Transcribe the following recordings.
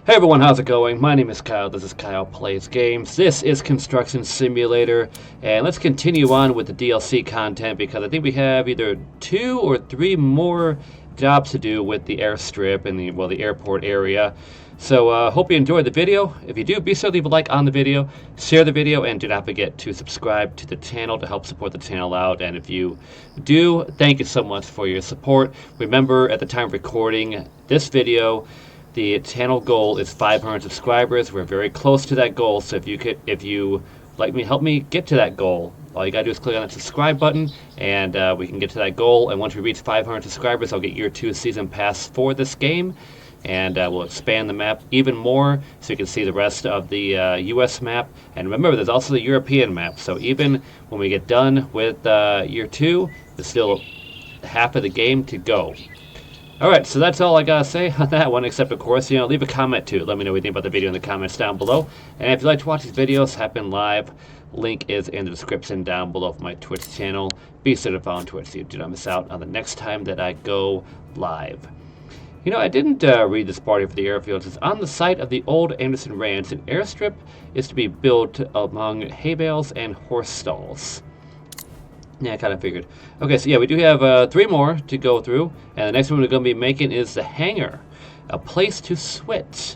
Hey everyone, how's it going? My name is Kyle. This is Kyle Plays Games. This is Construction Simulator, and let's continue on with the DLC content because I think we have either 2 or 3 more jobs to do with the airstrip and the airport area. So hope you enjoyed the video. If you do, be sure to leave a like on the video, share the video, and do not forget to subscribe to the channel to help support the channel out. And if you do, thank you so much for your support. Remember, at the time of recording this video, the channel goal is 500 subscribers. We're very close to that goal, so if you like me, help me get to that goal. All you gotta do is click on that subscribe button, and we can get to that goal. And once we reach 500 subscribers, I'll get year 2 season pass for this game, and we'll expand the map even more, so you can see the rest of the U.S. map. And remember, there's also the European map. So even when we get done with year 2, there's still half of the game to go. Alright, so that's all I gotta say on that one, except of course, leave a comment too. Let me know what you think about the video in the comments down below. And if you like to watch these videos happen live, link is in the description down below for my Twitch channel. Be sure to follow on Twitch so you do not miss out on the next time that I go live. I didn't read this part here for the airfield. It's on the site of the old Anderson Ranch. An airstrip is to be built among hay bales and horse stalls. Yeah, I kind of figured. Okay, so yeah, we do have 3 more to go through, and the next one we're going to be making is the hangar, a place to switch.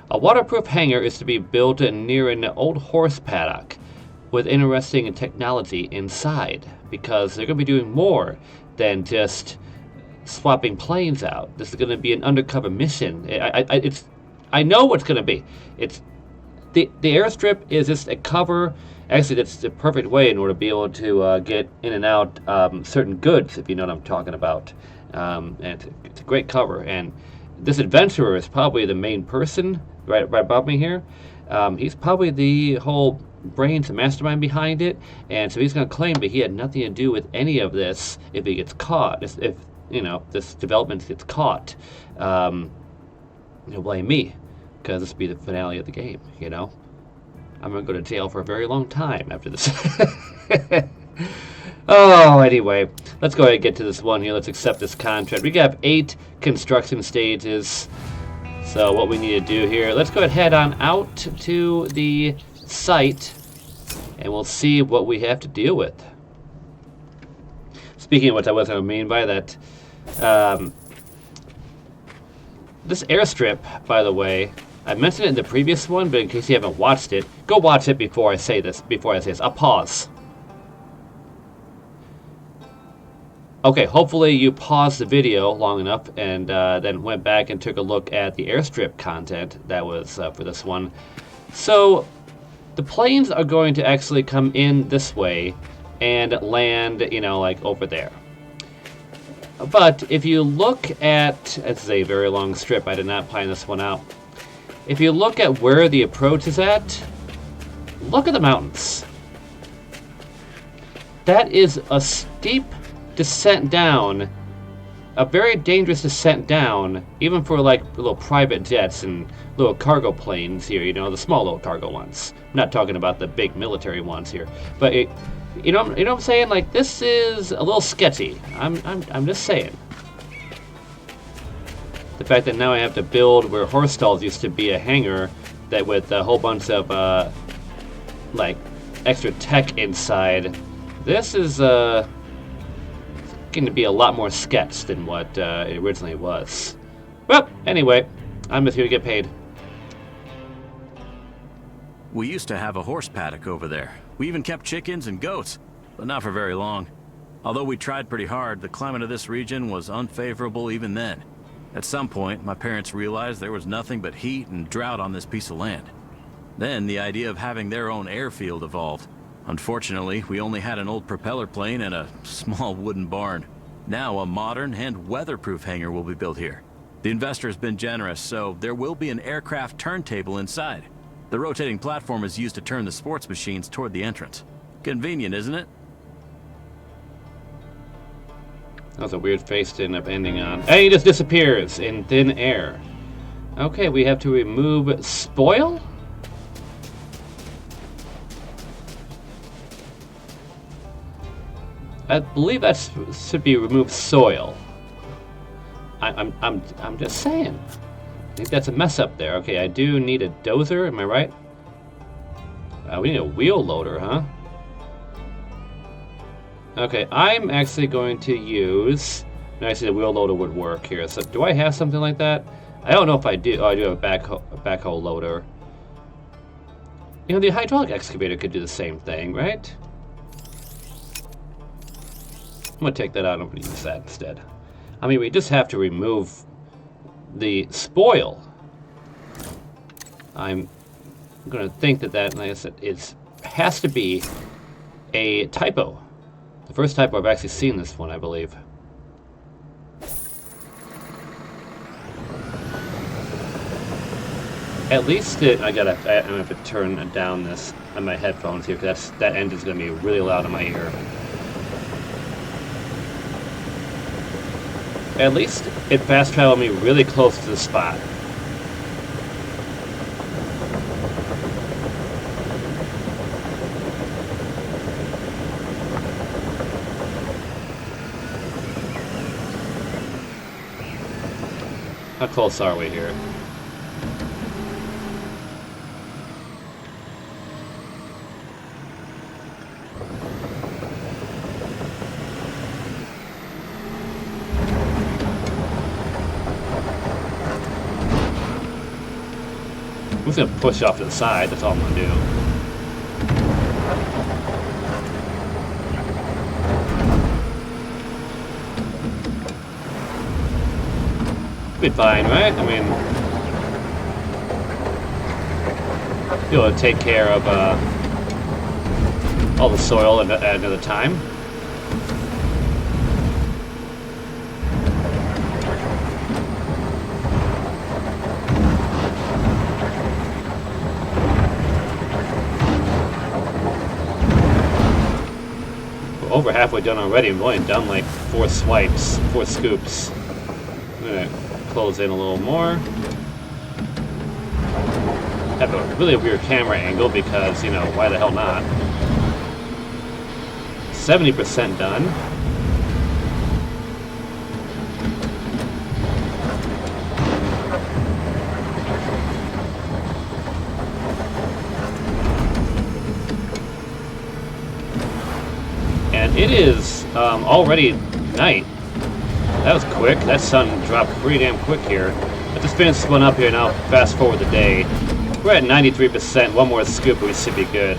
A waterproof hangar is to be built near an old horse paddock with interesting technology inside, because they're going to be doing more than just swapping planes out. This is going to be an undercover mission. I know what's going to be. It's the airstrip is just a cover. Actually, that's the perfect way in order to be able to get in and out certain goods, if you know what I'm talking about. And it's a great cover. And this adventurer is probably the main person right above me here. He's probably the whole brains and mastermind behind it. And so he's going to claim that he had nothing to do with any of this if he gets caught. If this development gets caught, he'll blame me, because this will be the finale of the game, I'm going to go to jail for a very long time after this. Oh, anyway, let's go ahead and get to this one here. Let's accept this contract. We got 8 construction stages. So what we need to do here, let's go ahead and head on out to the site, and we'll see what we have to deal with. Speaking of which, I wasn't going to mean by that. This airstrip, by the way, I mentioned it in the previous one, but in case you haven't watched it, go watch it before I say this. I'll pause. Okay, hopefully you paused the video long enough and then went back and took a look at the airstrip content that was for this one. So the planes are going to actually come in this way and land, like over there. But if you look at, this is a very long strip, I did not plan this one out. If you look at where the approach is at, look at the mountains. That is a steep descent down, a very dangerous descent down, even for like little private jets and little cargo planes here, the small little cargo ones. I'm not talking about the big military ones here, but you know what I'm saying? Like, this is a little sketchy. I'm just saying. The fact that now I have to build where horse stalls used to be a hangar, that with a whole bunch of like extra tech inside, this is going to be a lot more sketch than what it originally was. Well, anyway, I'm just here to get paid. We used to have a horse paddock over there. We even kept chickens and goats, but not for very long. Although we tried pretty hard, the climate of this region was unfavorable even then. At some point, my parents realized there was nothing but heat and drought on this piece of land. Then the idea of having their own airfield evolved. Unfortunately, we only had an old propeller plane and a small wooden barn. Now a modern and weatherproof hangar will be built here. The investor has been generous, so there will be an aircraft turntable inside. The rotating platform is used to turn the sports machines toward the entrance. Convenient, isn't it? That was a weird face to end up ending on. And he just disappears in thin air. Okay, we have to remove spoil? I believe that should be remove soil. I'm just saying. think that's a mess up there. Okay, I do need a dozer, am I right? We need a wheel loader, huh? Okay, I'm actually going to use... Actually, the wheel loader would work here. So, do I have something like that? I don't know if I do. Oh, I do have a backhoe loader. You know, the hydraulic excavator could do the same thing, right? I'm going to take that out. I'm going to use that instead. I mean, we just have to remove the spoil. I'm going to think that, like I said, it has to be a typo. The first typo I've actually seen this one, I believe. At least I'm gonna have to turn down this on my headphones here, because that end is gonna be really loud in my ear. At least it fast traveled me really close to the spot. How close are we here? I'm just gonna push off to the side, that's all I'm gonna do. Be fine, right? I mean, be able to take care of all the soil at another time. We're over halfway done already. We've only done like 4 swipes, 4 scoops. I'm gonna close in a little more. Have a really weird camera angle because, you know, why the hell not? 70% done. And it is already night. That was quick. That sun dropped pretty damn quick here. I just finished one up here now. Fast forward the day. We're at 93%. One more scoop, we should be good.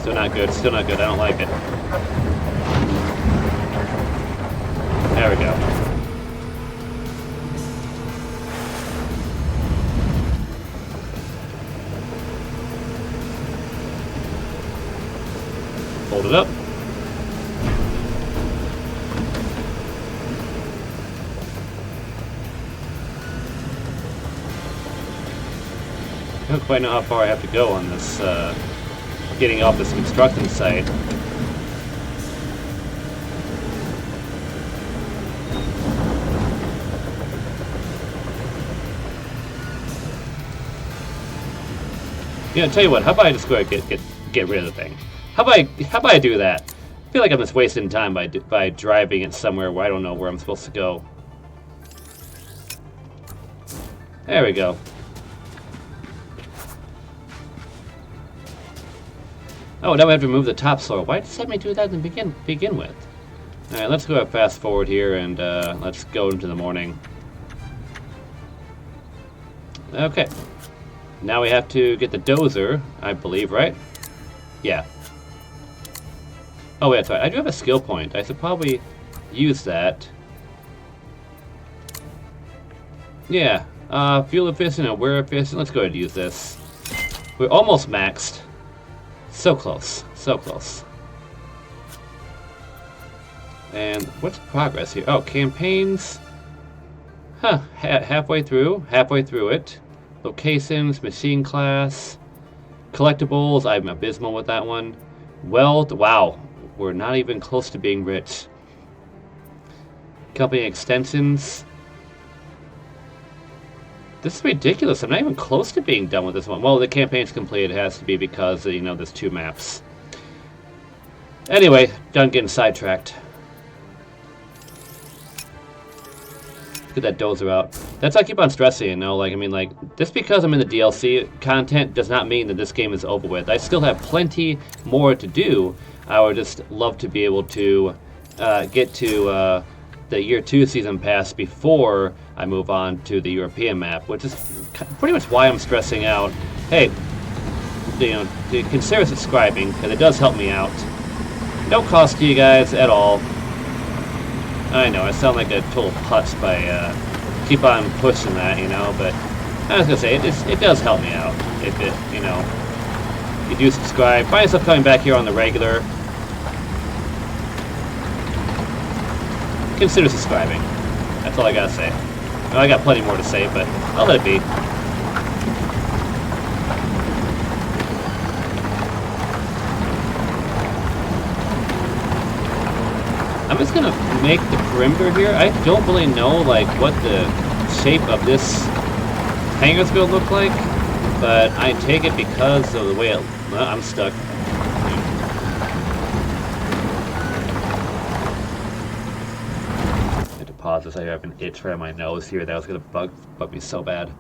Still not good. Still not good. I don't like it. There we go. Hold it up. I don't quite know how far I have to go on this, getting off this construction site. Yeah, tell you what, how about I just go ahead and get rid of the thing? How about I do that? I feel like I'm just wasting time by driving it somewhere where I don't know where I'm supposed to go. There we go. Oh, now we have to remove the topsoil. Why did it let me do that to begin with? All right, let's go ahead fast forward here and let's go into the morning. Okay. Now we have to get the dozer, I believe, right? Yeah. Oh, wait, that's right. I do have a skill point. I should probably use that. Yeah. Fuel efficient and wear efficient. Let's go ahead and use this. We're almost maxed. So close. So close. And what's progress here? Oh, campaigns. Huh. Halfway through. Halfway through it. Locations, machine class. Collectibles. I'm abysmal with that one. Wealth. Wow. We're not even close to being rich. Company extensions. This is ridiculous. I'm not even close to being done with this one. Well, the campaign's complete. It has to be because, you know, there's 2 maps. Anyway, done getting sidetracked. Get that dozer out. That's why I keep on stressing, you know, like, I mean, like, just because I'm in the DLC content does not mean that this game is over with. I still have plenty more to do. I would just love to be able to get to the Year 2 Season Pass before I move on to the European map, which is pretty much why I'm stressing out. Hey, you know, consider subscribing, because it does help me out. No cost to you guys at all. I know, I sound like a total putz by keep on pushing that, you know, but I was gonna say, it does help me out if it, you know, you do subscribe. Find yourself coming back here on the regular. Consider subscribing. That's all I gotta say. Well, I got plenty more to say, but I'll let it be. I'm just gonna make the perimeter here. I don't really know like what the shape of this hangar's gonna look like, but I take it because of the way it. Well, I'm stuck. I had to pause this. I have an itch right on my nose here. That was gonna bug me so bad.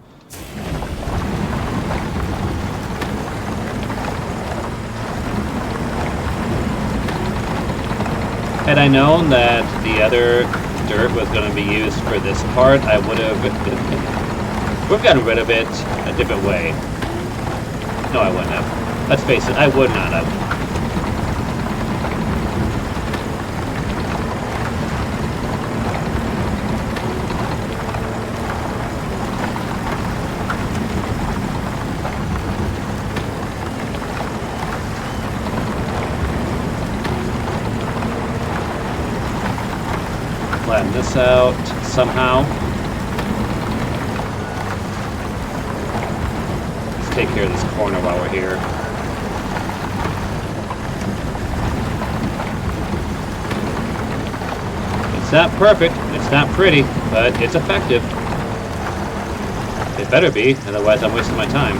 Had I known that the other dirt was going to be used for this part, I would have gotten rid of it a different way. No, I wouldn't have. Let's face it, I would not have. Flatten this out somehow. Let's take care of this corner while we're here. It's not perfect, it's not pretty, but it's effective. It better be, otherwise I'm wasting my time.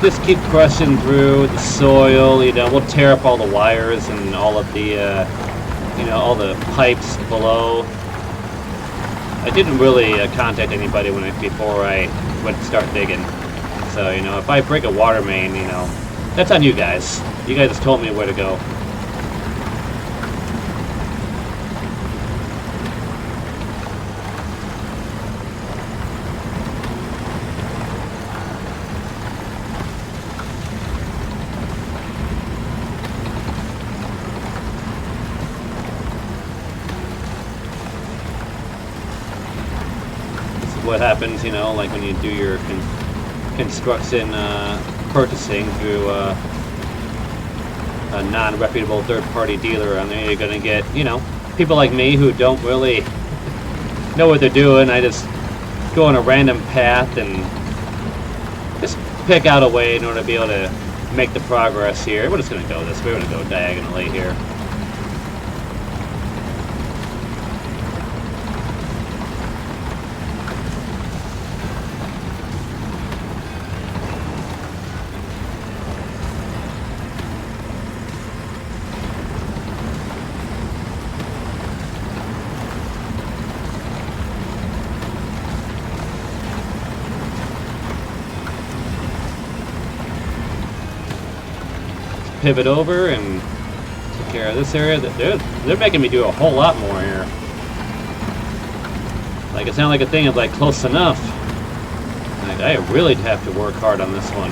Just keep crushing through the soil, you know, we'll tear up all the wires and all of the, you know, all the pipes below. I didn't really contact anybody before I went to start digging. So, you know, if I break a water main, you know, that's on you guys. You guys just told me where to go. What happens, you know, like when you do your construction purchasing through a non-reputable third-party dealer. I mean, you're going to get, you know, people like me who don't really know what they're doing. I just go on a random path and just pick out a way in order to be able to make the progress here. We're just going to go this way. We're going to go diagonally here. Pivot over and take care of this area. They're making me do a whole lot more here. Like, it's not like a thing of like close enough. Like, I really have to work hard on this one.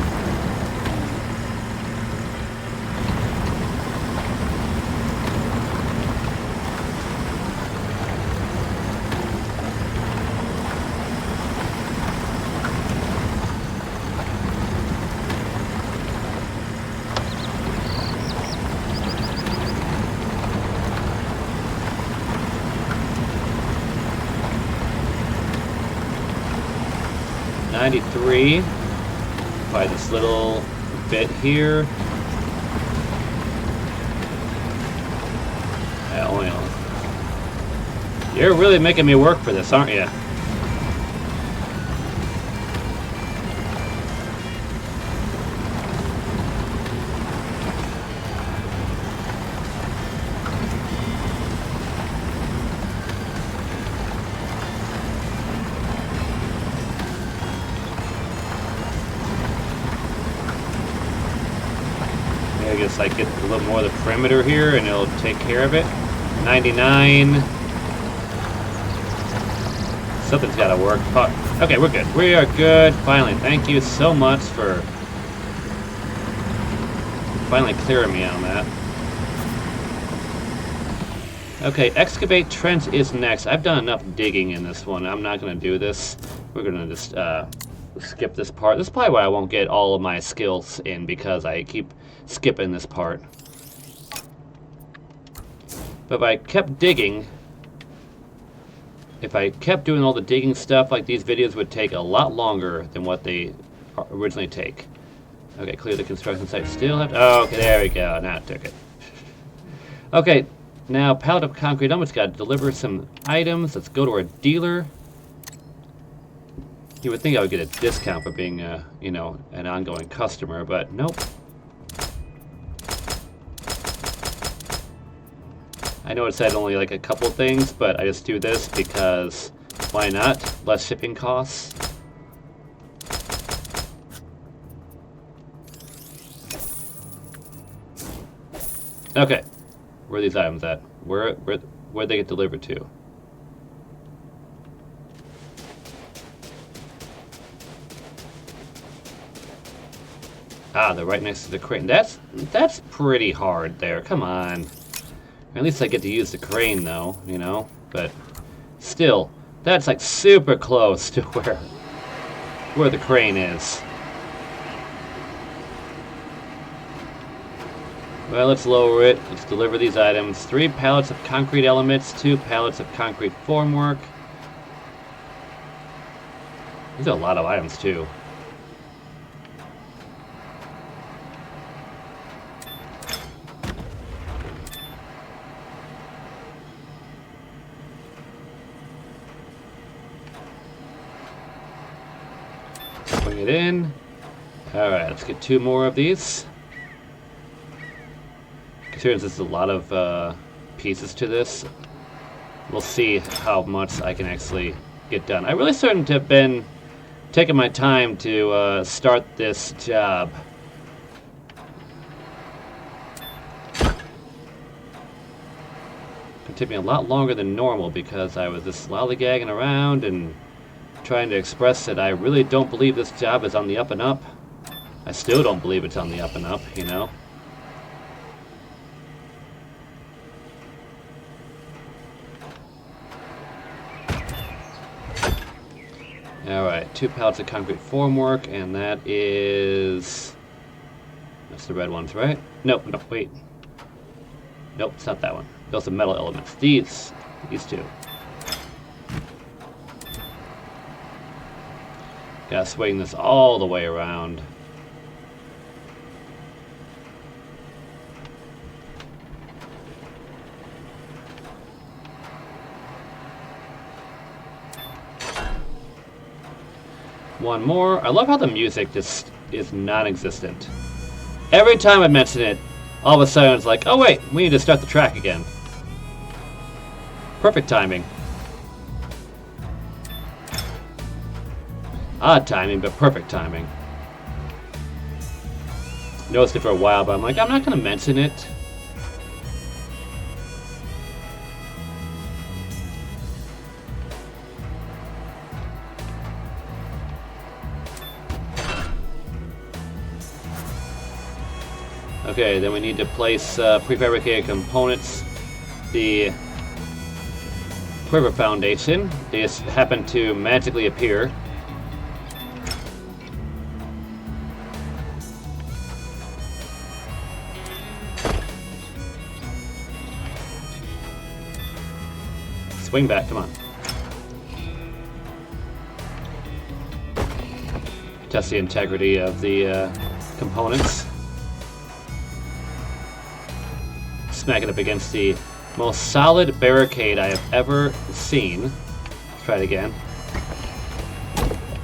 .93 by this little bit here. Oil. You're really making me work for this, aren't you? I guess I get a little more of the perimeter here and it'll take care of it. 99. Something's got to work. Okay, we're good. We are good. Finally, thank you so much for finally clearing me on that. Okay, excavate trench is next. I've done enough digging in this one. I'm not going to do this. We're going to just skip this part. This is probably why I won't get all of my skills in, because I keep skipping this part. But if I kept digging, if I kept doing all the digging stuff, like these videos would take a lot longer than what they originally take. Okay, clear the construction site. Still have to, oh, okay, there we go. Now it took it. Okay, now pallet of concrete. Almost got to deliver some items. Let's go to our dealer. You would think I would get a discount for being, you know, an ongoing customer, but nope. I know it said only like a couple things, but I just do this because why not? Less shipping costs. Okay, where are these items at? Where they get delivered to? Ah, they're right next to the crane. That's pretty hard there. Come on. At least I get to use the crane, though, you know? But still, that's like super close to where the crane is. Well, let's lower it. Let's deliver these items. 3 pallets of concrete elements, 2 pallets of concrete formwork. These are a lot of items, too. Bring it in. Alright, let's get 2 more of these. Considering this is a lot of pieces to this, we'll see how much I can actually get done. I really started to have been taking my time to start this job. It took me a lot longer than normal because I was just lollygagging around and trying to express that I really don't believe this job is on the up and up. I still don't believe it's on the up and up, you know? Alright, 2 pallets of concrete formwork, and that is... That's the red ones, right? Nope, no, wait. Nope, it's not that one. Those are metal elements. These 2. Gotta swing this all the way around. One more. I love how the music just is non-existent. Every time I mention it, all of a sudden it's like, oh wait, we need to start the track again. Perfect timing. Odd timing, but perfect timing. Noticed it for a while, but I'm like, I'm not going to mention it. Okay, then we need to place prefabricated components. The quiver foundation. They just happen to magically appear. Swing back, come on. Test the integrity of the components. Smack it up against the Most solid barricade I have ever seen. Let's try it again.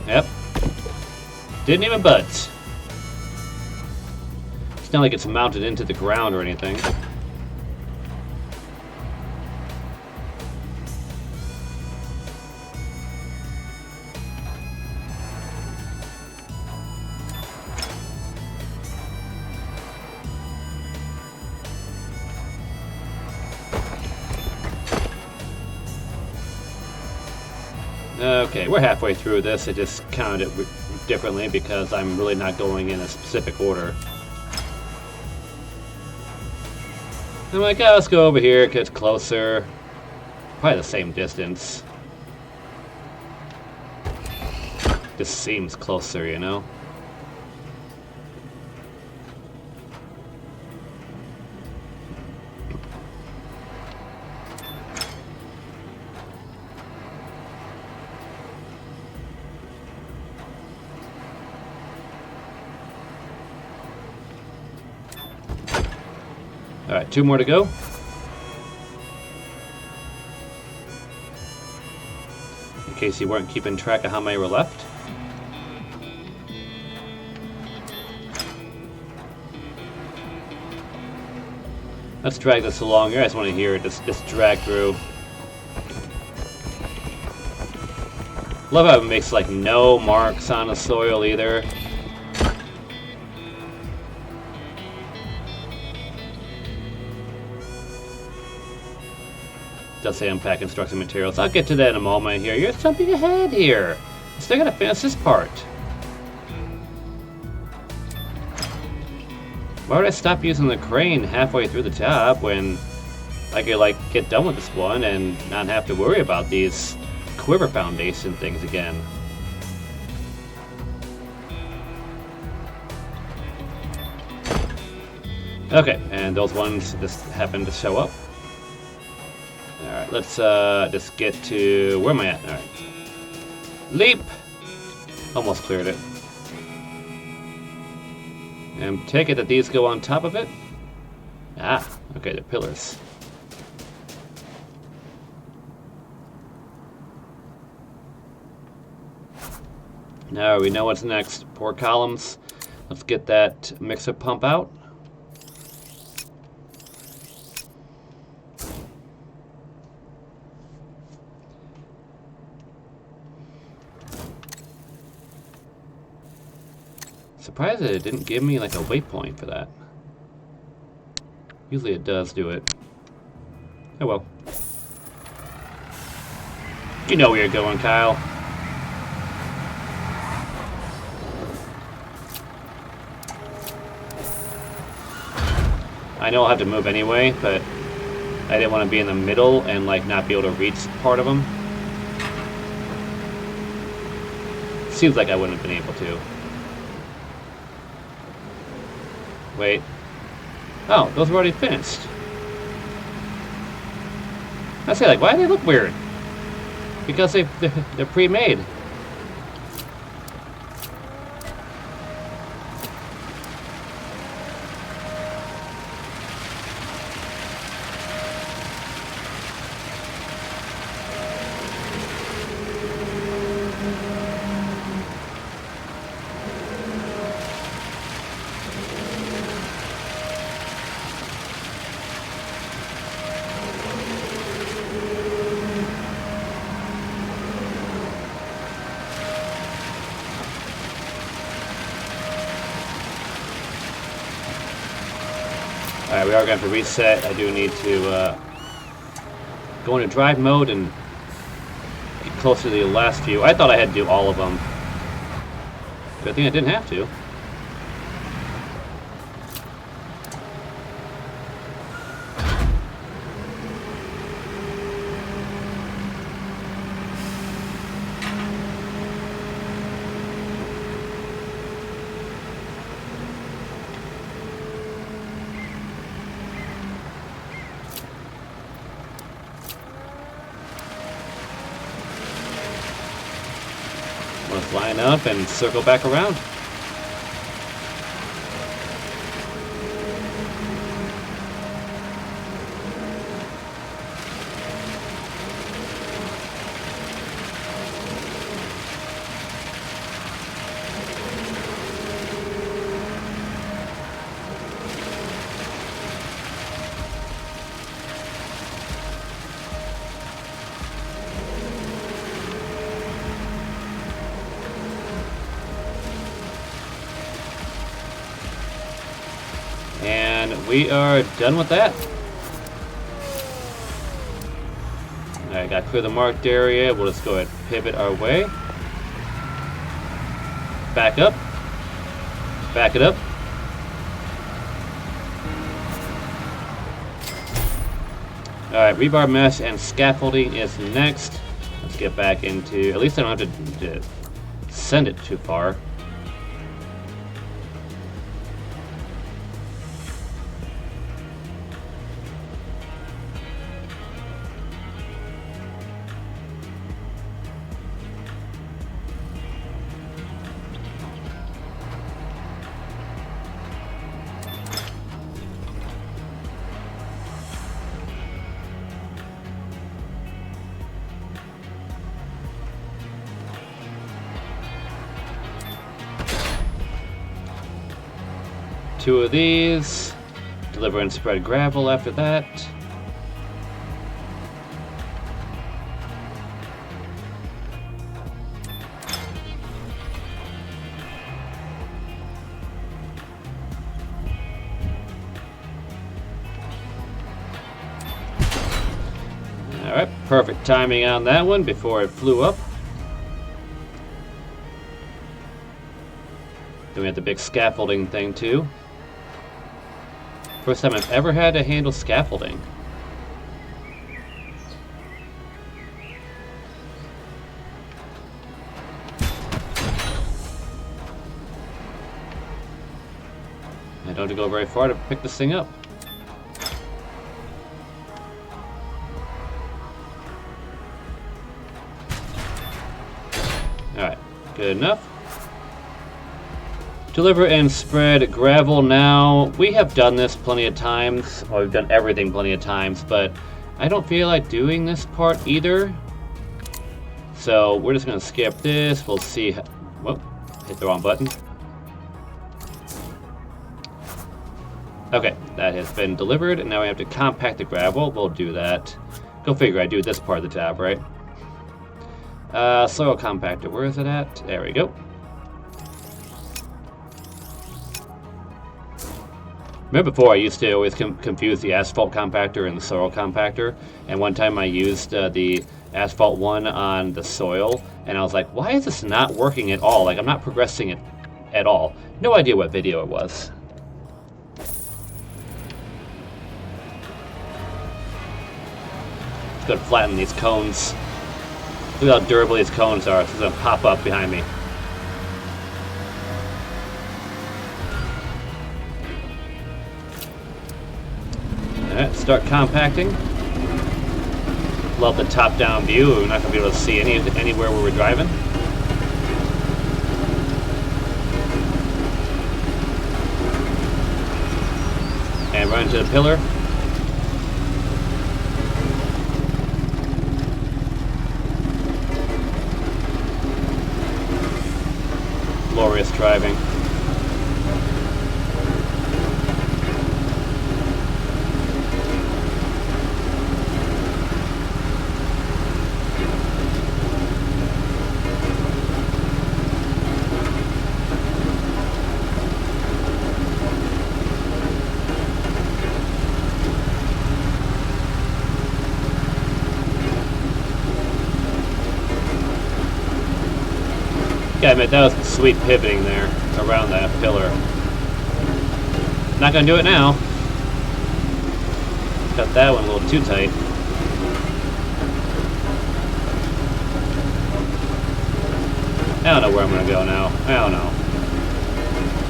Yep. Didn't even budge. It's not like it's mounted into the ground or anything. Okay, we're halfway through this. I just counted it differently because I'm really not going in a specific order. I'm like, oh, let's go over here, get closer. Probably the same distance. This seems closer, you know? Alright, 2 more to go. In case you weren't keeping track of how many were left. Let's drag this along here. I just want to hear it just drag through. Love how it makes like no marks on the soil either. Does say unpack construction materials. I'll get to that in a moment here. You're jumping ahead here. I still gotta finish this part. Why would I stop using the crane halfway through the job when I could like get done with this one and not have to worry about these quiver foundation things again? Okay, and those ones just happen to show up. Alright, let's just get to... Where am I at? Alright. Leap! Almost cleared it. And take it that these go on top of it? Ah, okay, they're pillars. Now we know what's next. Pour columns. Let's get that mixer pump out. Surprised that it didn't give me like a waypoint for that. Usually it does do it. Oh well. You know where you're going, Kyle. I know I'll have to move anyway, but I didn't want to be in the middle and like not be able to reach part of them. Seems like I wouldn't have been able to. Wait. Oh, those were already finished. I say, like, why do they look weird? Because they're pre-made. Alright, we are going to have to reset. I do need to go into drive mode and get closer to the last few. I thought I had to do all of them. Good thing I didn't have to. Let's line up and circle back around. we are done with that. Alright, got to clear the marked area. We'll just go ahead and pivot our way. Back up. Back it up. Alright, rebar mesh and scaffolding is next. Let's get back into... At least I don't have to send it too far. Two of these. Deliver and spread gravel after that. Alright, perfect timing on that one before it flew up. Then we have the big scaffolding thing too. First time I've ever had to handle scaffolding. I don't have to go very far to pick this thing up. Alright, good enough. Deliver and spread gravel now. We have done this plenty of times. Well, we've done everything plenty of times, but I don't feel like doing this part either. So we're just going to skip this. We'll see. Whoop, hit the wrong button. Okay, that has been delivered, and now we have to compact the gravel. We'll do that. Go figure, I do this part of the job, right? Soil compactor, where is it at? There we go. Remember before I used to always confuse the asphalt compactor and the soil compactor, and one time I used the asphalt one on the soil, and I was like, why is this not working at all? Like, I'm not progressing it at all. No idea what video it was. Let's go flatten these cones. Look how durable these cones are. It's going to pop up behind me. Alright, start compacting. Love the top-down view. We're not going to be able to see anywhere where we're driving. And run into the pillar. Glorious driving. Yeah, I mean, that was sweet pivoting there around that pillar. Not gonna do it now. Got that one a little too tight. I don't know where I'm gonna go now. I don't know.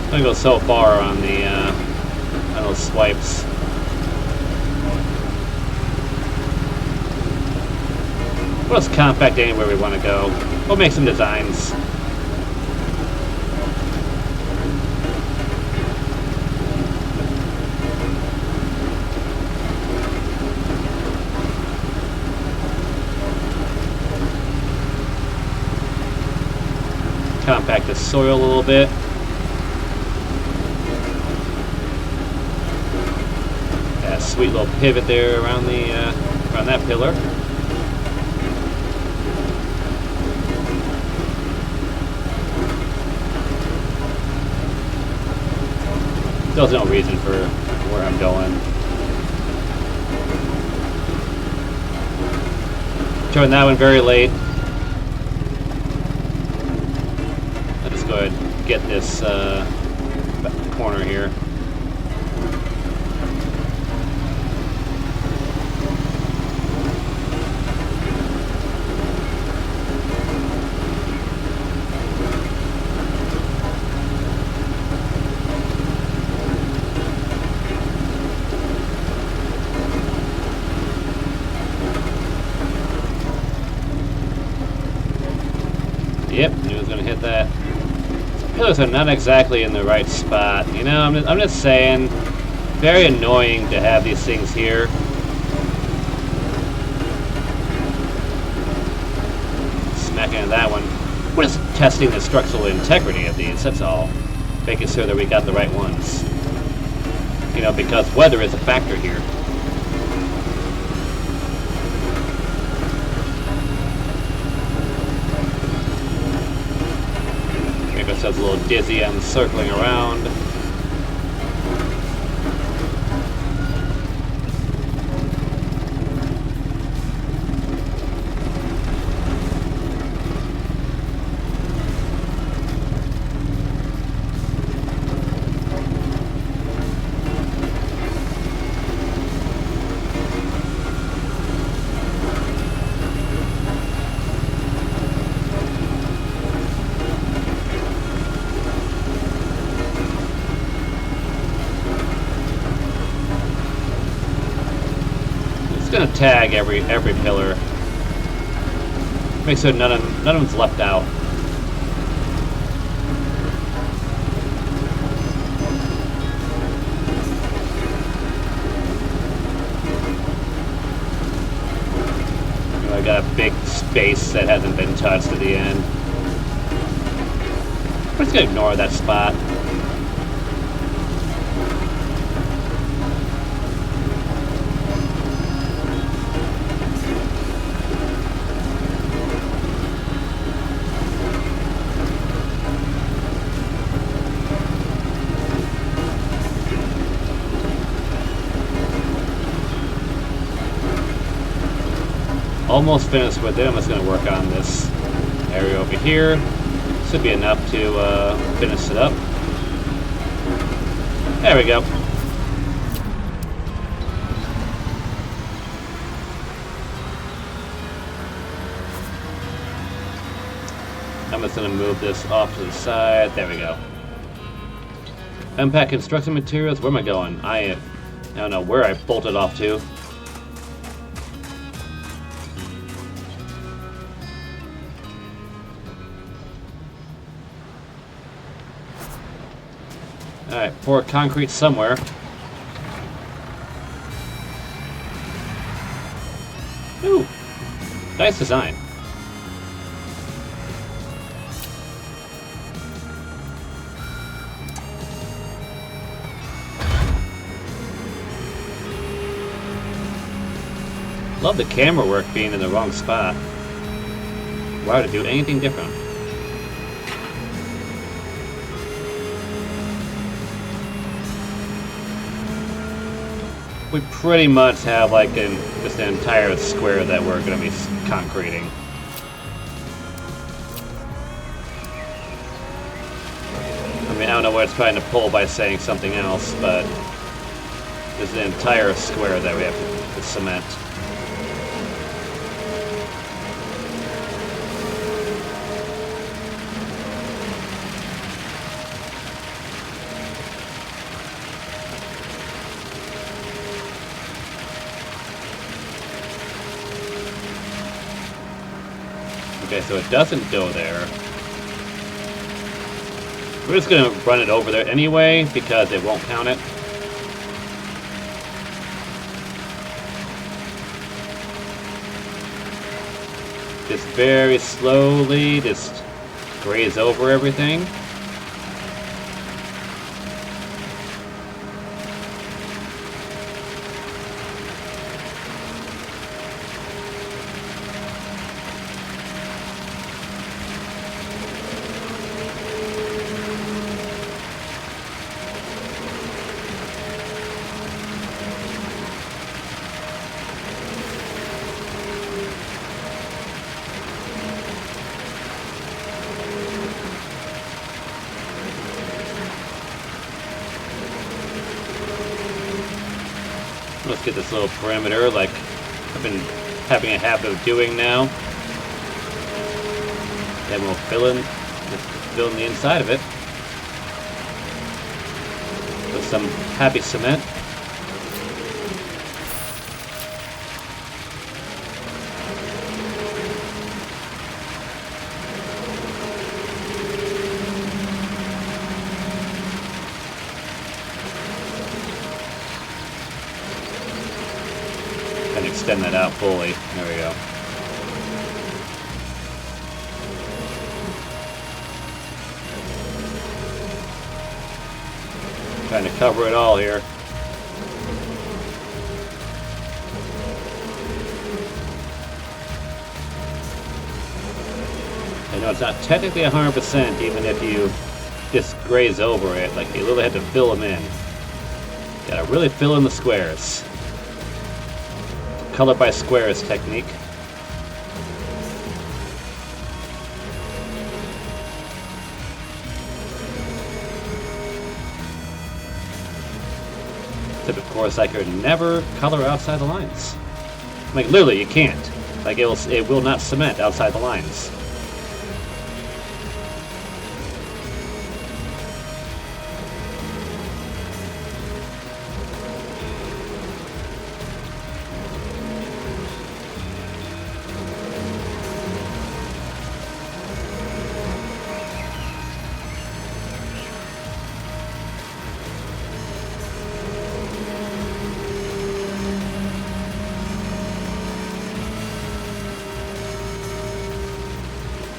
I'm gonna go so far on the on those swipes. We'll just compact anywhere we want to go. We'll make some designs. Compact the soil a little bit. Yeah, sweet little pivot there around the around that pillar. There's no reason for where I'm going. Joined that one very late. I'll just go ahead and get this corner here. Yep, knew it was going to hit that. Pillars are not exactly in the right spot. You know, I'm just saying, very annoying to have these things here. Smacking into that one. We're just testing the structural integrity of these, that's all. Making sure that we got the right ones. You know, because weather is a factor here. A little dizzy. I'm circling around. Gonna tag every pillar. Make sure none of them's left out. You know, I got a big space that hasn't been touched at the end. We're just gonna ignore that spot. Almost finished with it. I'm just going to work on this area over here. Should be enough to finish it up. There we go. I'm just going to move this off to the side. There we go. Unpack construction materials. Where am I going? I don't know where I bolted off to. Alright, pour concrete somewhere. Ooh, nice design. Love the camera work being in the wrong spot. Why would I do anything different? We pretty much have like just an entire square that we're going to be concreting. I mean, I don't know what it's trying to pull by saying something else, but there's an entire square that we have to cement. Okay, so it doesn't go there. We're just gonna run it over there anyway, because it won't count it. Just very slowly, just graze over everything. get this little perimeter like I've been having a habit of doing now. Then we'll fill in the inside of it with some happy cement. And extend that out fully. There we go. Trying to cover it all here. I know it's not technically 100% even if you just graze over it. Like you literally have to fill them in. Gotta really fill in the squares. Color by squares technique. Except of course I could never color outside the lines. Like literally you can't. Like it will not cement outside the lines.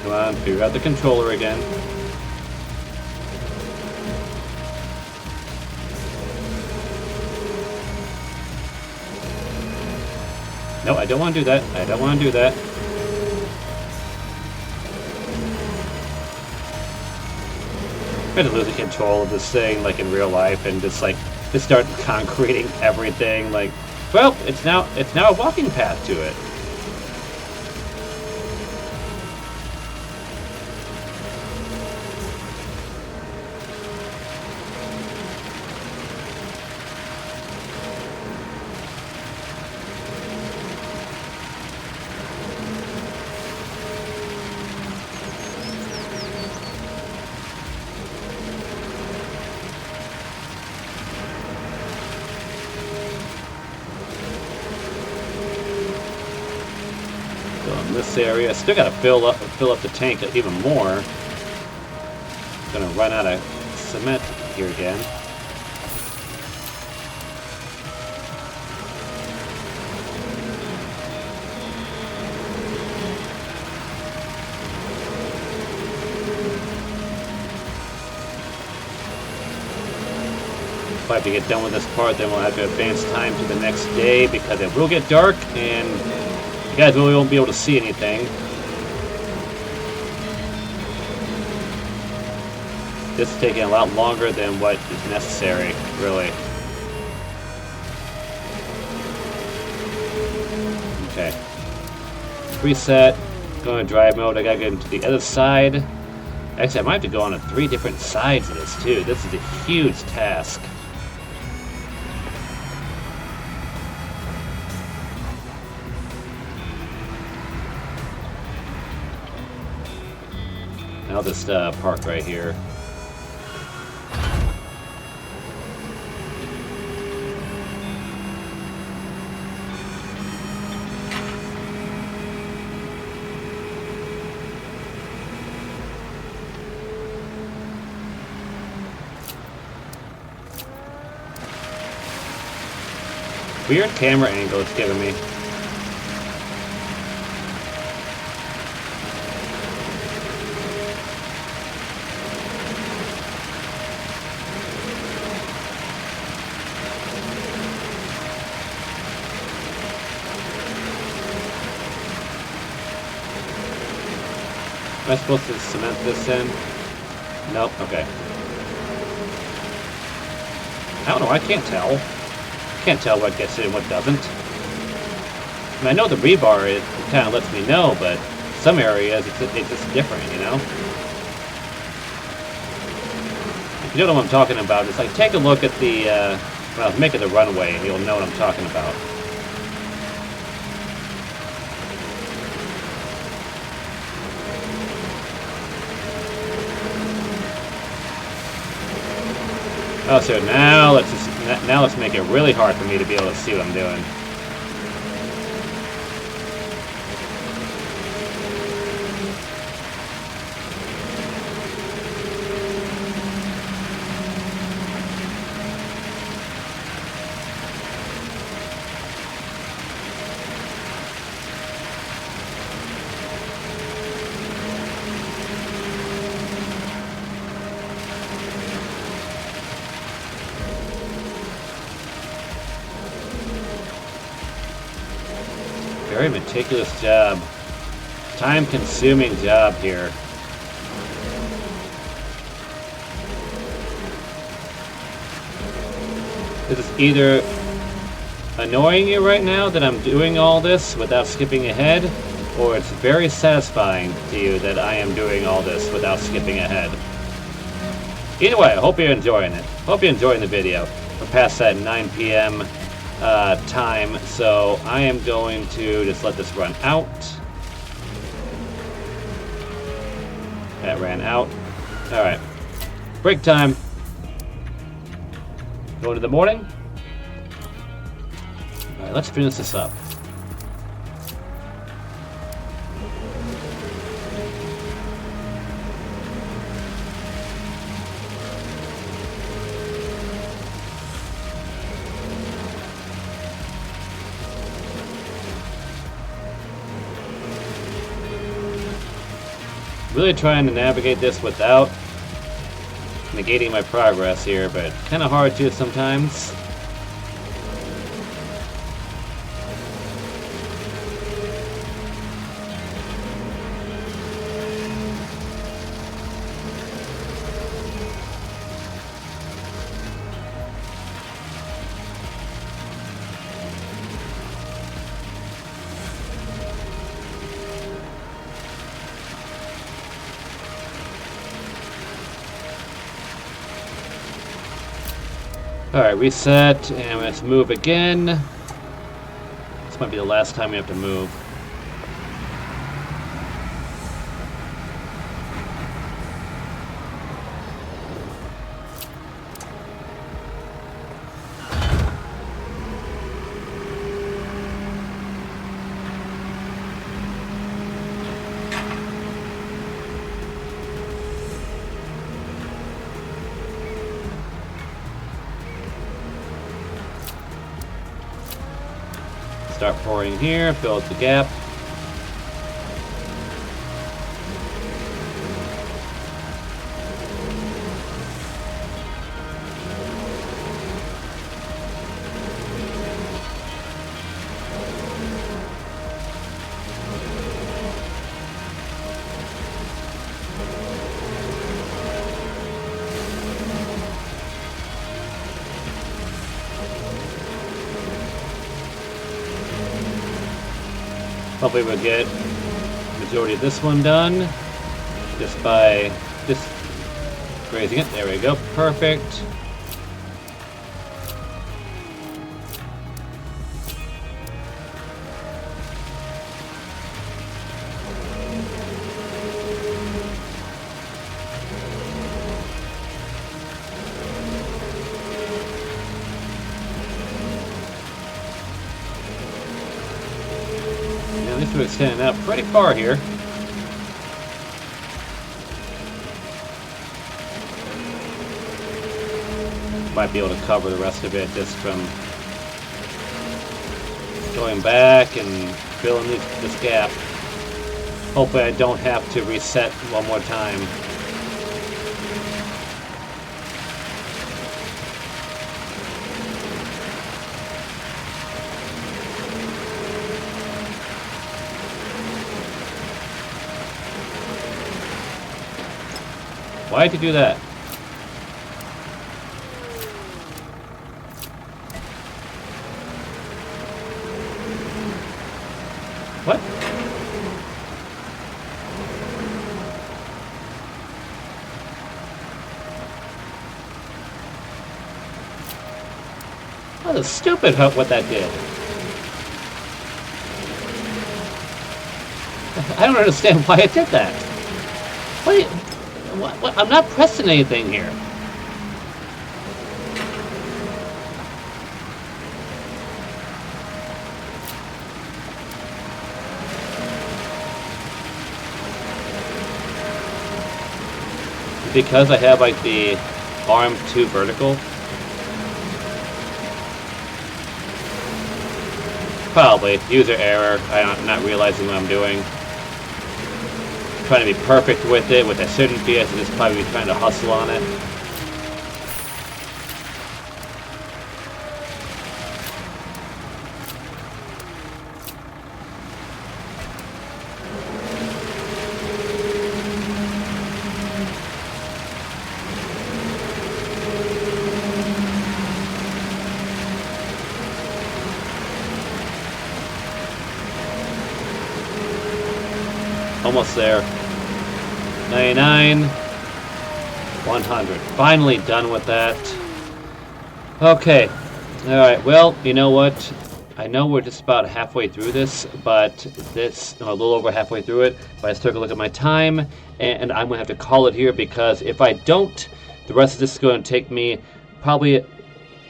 Come on, figure out the controller again. No, I don't want to do that. I don't want to do that. I'm going to lose control of this thing like in real life and just start concreting everything. Like, well, it's now a walking path to it. This area, still got to fill up the tank even more. Gonna run out of cement here again. If I have to get done with this part, then we'll have to advance time to the next day because it will get dark and you guys really won't be able to see anything. This is taking a lot longer than what is necessary, really. Okay. Reset. Going to drive mode. I gotta get into the other side. Actually, I might have to go on 3 different sides of this, too. This is a huge task. I'll just park right here. Weird camera angle it's giving me. Am I supposed to cement this in? Nope, okay. I don't know, I can't tell. I can't tell what gets in and what doesn't. I mean, I know the rebar, it kind of lets me know, but some areas it's just different, you know? If you don't know what I'm talking about, it's like take a look at the When I was making the runway, you'll know what I'm talking about. Oh, so now let's make it really hard for me to be able to see what I'm doing. Very meticulous job. Time-consuming job here. This is either annoying you right now that I'm doing all this without skipping ahead, or it's very satisfying to you that I am doing all this without skipping ahead. Either way, I hope you're enjoying it. Hope you're enjoying the video. We're past that 9 p.m. Time, so I am going to just let this run out. That ran out. Alright. Break time. Going to the morning. Alright, let's finish this up. Really trying to navigate this without negating my progress here, but kind of hard to sometimes. Alright, reset, and let's move again. This might be the last time we have to move. Start pouring here, fill out the gap. Hopefully we'll get the majority of this one done just by just grazing it. There we go. Perfect. At least we're extending out pretty far here. Might be able to cover the rest of it just from going back and filling this gap. Hopefully I don't have to reset one more time. Why'd you do that? What? That was stupid what that did. I don't understand why it did that. What? I'm not pressing anything here. Because I have like the arm 2 vertical. Probably. User error. I'm not realizing what I'm doing. Trying to be perfect with it, which I shouldn't be. I should just probably be trying to hustle on it. Almost there. 99. 100. Finally done with that. Okay. Alright, well, you know what? I know we're just about halfway through this, but I'm a little over halfway through it, but I just took a look at my time, and I'm going to have to call it here, because if I don't, the rest of this is going to take me probably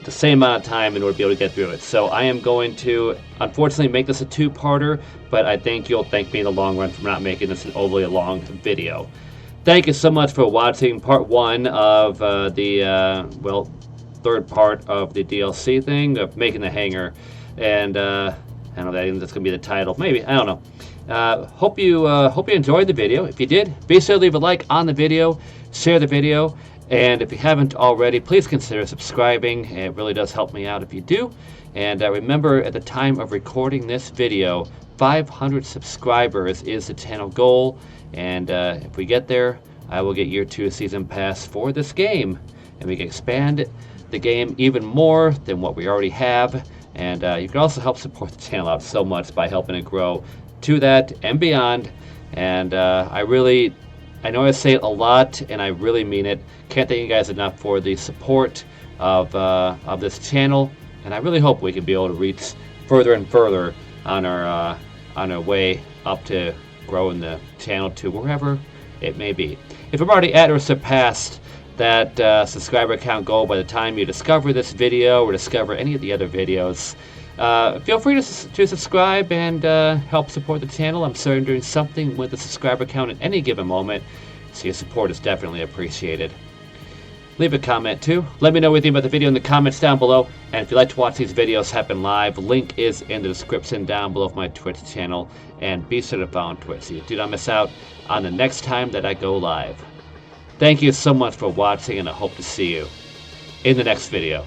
the same amount of time in order to be able to get through it. So I am going to, unfortunately, make this a 2-parter, but I think you'll thank me in the long run for not making this an overly long video. Thank you so much for watching part 1 of well, 3rd part of the DLC thing, of making the hangar. And I don't know, that's going to be the title. Maybe, I don't know. Hope you enjoyed the video. If you did, be sure to leave a like on the video, share the video, and if you haven't already, please consider subscribing. It really does help me out if you do. And remember, at the time of recording this video, 500 subscribers is the channel goal. And if we get there, I will get year 2 season pass for this game. And we can expand the game even more than what we already have. And you can also help support the channel out so much by helping it grow to that and beyond. And I know I say it a lot, and I really mean it. Can't thank you guys enough for the support of this channel, and I really hope we can be able to reach further and further on our way up to growing the channel to wherever it may be. If I'm already at or surpassed that subscriber count goal by the time you discover this video or discover any of the other videos, feel free to subscribe and help support the channel. I'm certain doing something with the subscriber count at any given moment, so your support is definitely appreciated. Leave a comment too. Let me know what you think about the video in the comments down below. And if you'd like to watch these videos happen live, link is in the description down below of my Twitch channel. And be sure to follow on Twitch so you do not miss out on the next time that I go live. Thank you so much for watching, and I hope to see you in the next video.